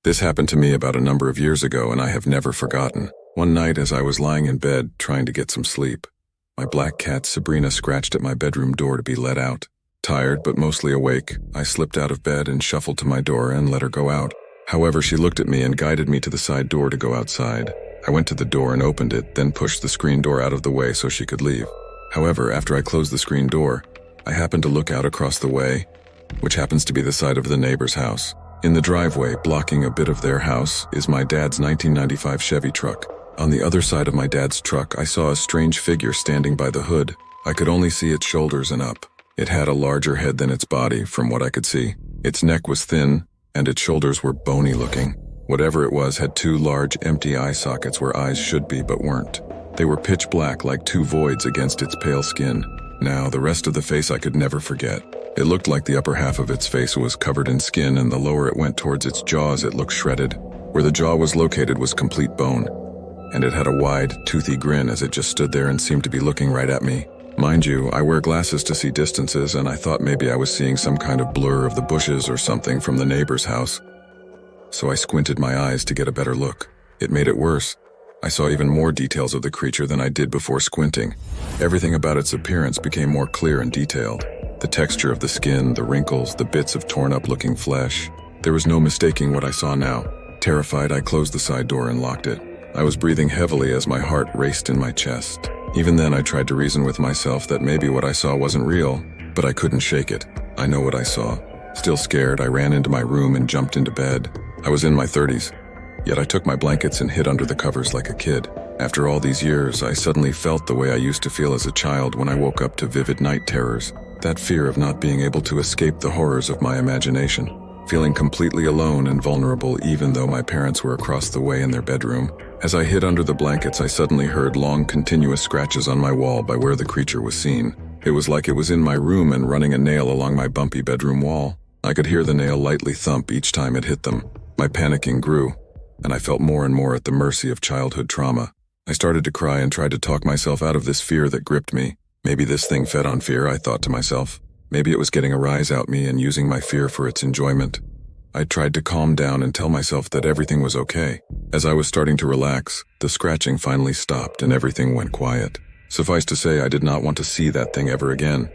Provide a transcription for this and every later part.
This happened to me about a number of years ago, and I have never forgotten. One night as I was lying in bed trying to get some sleep, my black cat Sabrina scratched at my bedroom door to be let out. Tired but mostly awake, I slipped out of bed and shuffled to my door and let her go out. However, she looked at me and guided me to the side door to go outside. I went to the door and opened it, then pushed the screen door out of the way so she could leave. However, after I closed the screen door, I happened to look out across the way, which happens to be the side of the neighbor's house. In the driveway, blocking a bit of their house, is my dad's 1995 Chevy truck. On the other side of my dad's truck, I saw a strange figure standing by the hood. I could only see its shoulders and up. It had a larger head than its body, from what I could see. Its neck was thin, and its shoulders were bony looking. Whatever it was had two large, empty eye sockets where eyes should be but weren't. They were pitch black like two voids against its pale skin. Now, the rest of the face I could never forget. It looked like the upper half of its face was covered in skin, and the lower it went towards its jaws it looked shredded. Where the jaw was located was complete bone, and it had a wide, toothy grin as it just stood there and seemed to be looking right at me. Mind you, I wear glasses to see distances, and I thought maybe I was seeing some kind of blur of the bushes or something from the neighbor's house. So I squinted my eyes to get a better look. It made it worse. I saw even more details of the creature than I did before squinting. Everything about its appearance became more clear and detailed. The texture of the skin, the wrinkles, the bits of torn-up-looking flesh. There was no mistaking what I saw now. Terrified, I closed the side door and locked it. I was breathing heavily as my heart raced in my chest. Even then, I tried to reason with myself that maybe what I saw wasn't real, but I couldn't shake it. I know what I saw. Still scared, I ran into my room and jumped into bed. I was in my 30s, yet I took my blankets and hid under the covers like a kid. After all these years, I suddenly felt the way I used to feel as a child when I woke up to vivid night terrors. That fear of not being able to escape the horrors of my imagination. Feeling completely alone and vulnerable even though my parents were across the way in their bedroom. As I hid under the blankets, I suddenly heard long, continuous scratches on my wall by where the creature was seen. It was like it was in my room and running a nail along my bumpy bedroom wall. I could hear the nail lightly thump each time it hit them. My panicking grew, and I felt more and more at the mercy of childhood trauma. I started to cry and tried to talk myself out of this fear that gripped me. Maybe this thing fed on fear, I thought to myself. Maybe it was getting a rise out me and using my fear for its enjoyment. I tried to calm down and tell myself that everything was okay. As I was starting to relax, the scratching finally stopped and everything went quiet. Suffice to say, I did not want to see that thing ever again,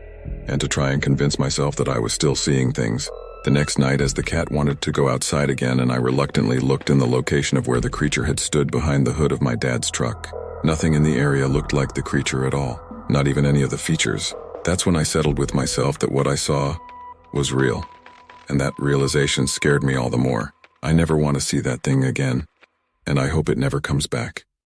and to try and convince myself that I was still seeing things. The next night, as the cat wanted to go outside again and I reluctantly looked in the location of where the creature had stood behind the hood of my dad's truck. Nothing in the area looked like the creature at all, not even any of the features. That's when I settled with myself that what I saw was real. And that realization scared me all the more. I never want to see that thing again, and I hope it never comes back.